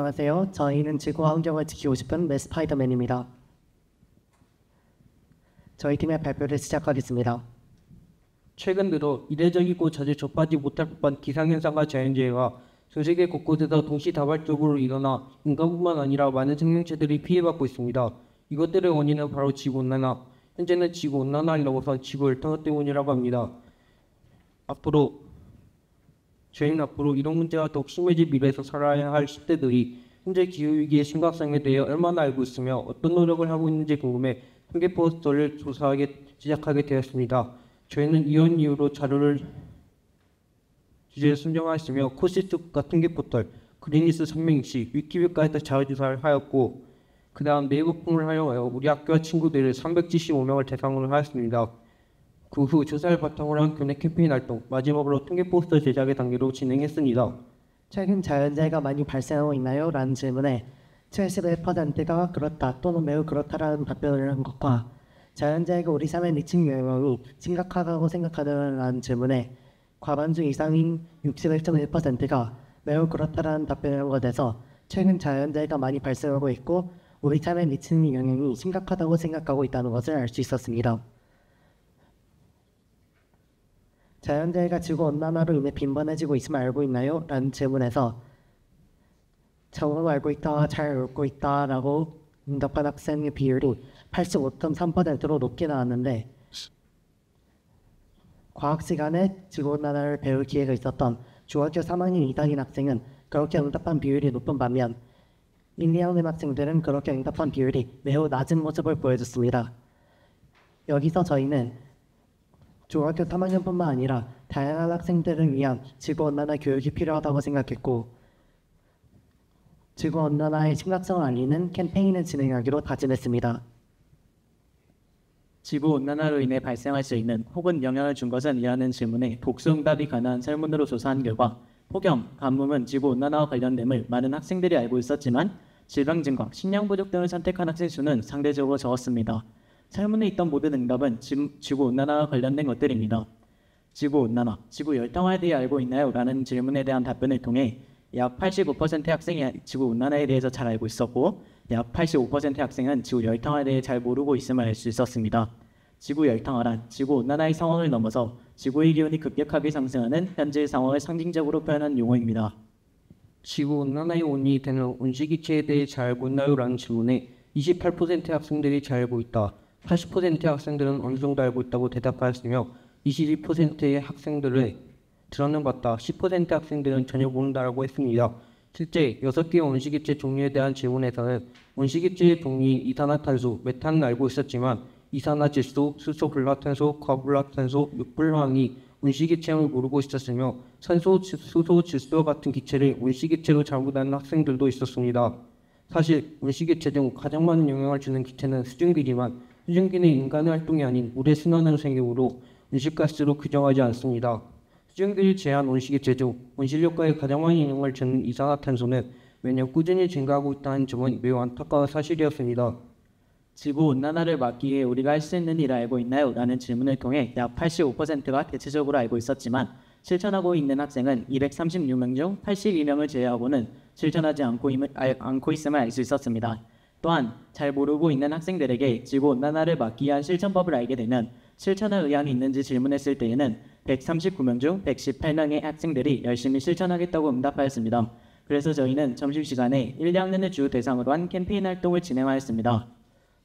안녕하세요. 저희는 지구 환경을 지키고 싶은 스파이더맨입니다. 저희 팀의 발표를 시작하겠습니다. 최근 들어 이례적이고 자주 접하지 못할 법한 기상현상과 자연재해가 전 세계 곳곳에서 동시다발적으로 일어나 인간뿐만 아니라 많은 생명체들이 피해받고 있습니다. 이것들의 원인은 바로 지구온난화, 현재는 지구온난화를 넘어서 지구열탕화 때문이라고 합니다. 저희는 앞으로 이런 문제가 더욱 심해질 미래에서 살아야 할 10대들이 현재 기후위기의 심각성에 대해 얼마나 알고 있으며 어떤 노력을 하고 있는지 궁금해 통계 포스터를 시작하게 되었습니다. 저희는 이런 이유로 자료를 주제를 선정하였으며 코시스 국가 통계 포털, 그리니스 선명시, 위키비카에서 자료조사를 하였고 그 다음 네이버 폼을 활용하여 우리 학교와 친구들을 375명을 대상으로 하였습니다. 그 후 조사를 바탕으로 한 교내 캠페인 활동, 마지막으로 통계 포스터 제작의 단계로 진행했습니다. 최근 자연재해가 많이 발생하고 있나요? 라는 질문에 71%가 그렇다 또는 매우 그렇다라는 답변을 한 것과 자연재해가 우리 삶에 미친 영향이 심각하다고 생각하느냐는 질문에 과반수 이상인 61.1%가 매우 그렇다라는 답변을 한 것에서 최근 자연재해가 많이 발생하고 있고 우리 삶에 미치는 영향이 심각하다고 생각하고 있다는 것을 알 수 있었습니다. 자연재해가 지구온난화로 인해 빈번해지고 있음을 알고 있나요? 라는 질문에서 적응 알고 있다, 잘 알고 있다 라고 응답한 학생의 비율이 85.3%로 높게 나왔는데 과학 시간에 지구온난화를 배울 기회가 있었던 중학교 3학년 이상인 학생은 그렇게 응답한 비율이 높은 반면 1, 2학년 학생들은 그렇게 응답한 비율이 매우 낮은 모습을 보여줬습니다. 여기서 저희는 중학교 3학년뿐만 아니라 다양한 학생들을 위한 지구온난화 교육이 필요하다고 생각했고 지구온난화의 심각성을 알리는 캠페인을 진행하기로 다짐했습니다. 지구온난화로 인해 발생할 수 있는 혹은 영향을 준 것은 이라는 질문에 복수응답이 가능한 설문으로 조사한 결과 폭염, 가뭄은 지구온난화와 관련됨을 많은 학생들이 알고 있었지만 질병증과 식량 부족 등을 선택한 학생 수는 상대적으로 적었습니다. 설문에 있던 모든 응답은 지구온난화와 관련된 것들입니다. 지구온난화, 지구열탕화에 대해 알고 있나요? 라는 질문에 대한 답변을 통해 약 85%의 학생이 지구온난화에 대해서 잘 알고 있었고 약 85%의 학생은 지구열탕화에 대해 잘 모르고 있음을 알 수 있었습니다. 지구열탕화란 지구온난화의 상황을 넘어서 지구의 기온이 급격하게 상승하는 현재의 상황을 상징적으로 표현한 용어입니다. 지구온난화의 원인이 되는 온실기체에 대해 잘 알고 있나요? 라는 질문에 28%의 학생들이 잘 알고 있다. 80%의 학생들은 어느 정도 알고 있다고 대답하였으며 22%의 학생들을 들어는 봤다. 10%의 학생들은 전혀 모른다라고 했습니다. 실제 6개의 온실기체 종류에 대한 질문에서는 온실기체의 종류 이산화탄소, 메탄은 알고 있었지만 이산화질소, 수소불락탄소, 과불락탄소, 육불황이 온실기체임을 모르고 있었으며 산소, 수소, 질소 같은 기체를 온실기체로 잘못 아는 학생들도 있었습니다. 사실 온실기체 중 가장 많은 영향을 주는 기체는 수증기지만 수증기는 인간의 활동이 아닌 물의 순환형 생명으로 온실가스로 규정하지 않습니다. 수증기를 제한 온실기체 중 온실효과에 가장 많이 영향을 주는 이산화탄소는 매년 꾸준히 증가하고 있다는 점은 매우 안타까운 사실이었습니다. 지구온난화를 막기 위해 우리가 할 수 있는 일을 알고 있나요? 라는 질문을 통해 약 85%가 대체적으로 알고 있었지만 실천하고 있는 학생은 236명 중 82명을 제외하고는 실천하지 않고 있음을 알 수 있었습니다. 또한 잘 모르고 있는 학생들에게 지구온난화를 막기 위한 실천법을 알게 되면 실천할 의향이 있는지 질문했을 때에는 139명 중 118명의 학생들이 열심히 실천하겠다고 응답하였습니다. 그래서 저희는 점심시간에 1, 2학년을 주 대상으로 한 캠페인 활동을 진행하였습니다.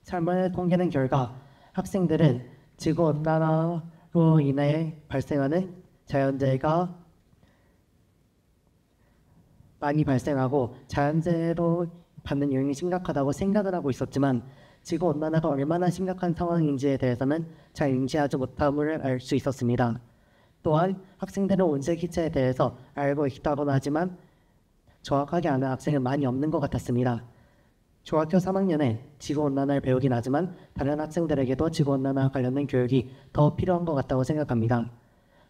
설문을 통계는 결과 학생들은 지구온난화로 인해 발생하는 자연재해가 많이 발생하고 자연재해로 받는 영향이 심각하다고 생각을 하고 있었지만 지구온난화가 얼마나 심각한 상황인지에 대해서는 잘 인지하지 못함을 알 수 있었습니다. 또한 학생들은 온실기체에 대해서 알고 있다고는 하지만 정확하게 아는 학생은 많이 없는 것 같았습니다. 중학교 3학년에 지구온난화를 배우긴 하지만 다른 학생들에게도 지구온난화와 관련된 교육이 더 필요한 것 같다고 생각합니다.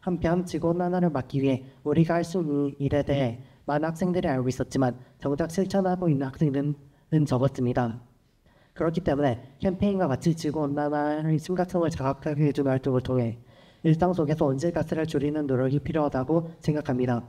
한편 지구온난화를 막기 위해 우리가 할 수 있는 일에 대해 많은 학생들이 알고 있었지만 정작 실천하고 있는 학생들은 적었습니다. 그렇기 때문에 캠페인과 같이 지구온난화의 심각성을 자각하게 해주는 활동을 통해 일상 속에서 온실가스를 줄이는 노력이 필요하다고 생각합니다.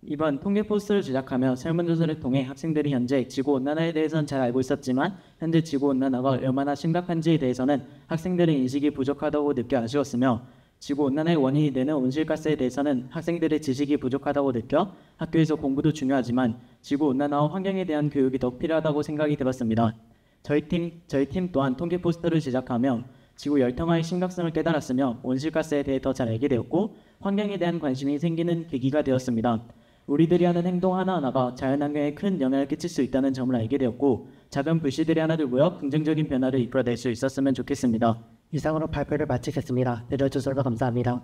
이번 통계 포스터를 제작하며 설문조사를 통해 학생들이 현재 지구온난화에 대해서는 잘 알고 있었지만 현재 지구온난화가 얼마나 심각한지에 대해서는 학생들의 인식이 부족하다고 느껴 아쉬웠으며 지구온난화의 원인이 되는 온실가스에 대해서는 학생들의 지식이 부족하다고 느껴 학교에서 공부도 중요하지만 지구온난화와 환경에 대한 교육이 더 필요하다고 생각이 들었습니다. 저희 팀 또한 통계 포스터를 제작하며 지구 열탕화의 심각성을 깨달았으며 온실가스에 대해 더 잘 알게 되었고 환경에 대한 관심이 생기는 계기가 되었습니다. 우리들이 하는 행동 하나하나가 자연환경에 큰 영향을 끼칠 수 있다는 점을 알게 되었고 작은 불씨들이 하나둘 모여 긍정적인 변화를 이끌어낼 수 있었으면 좋겠습니다. 이상으로 발표를 마치겠습니다. 들어주셔서 감사합니다.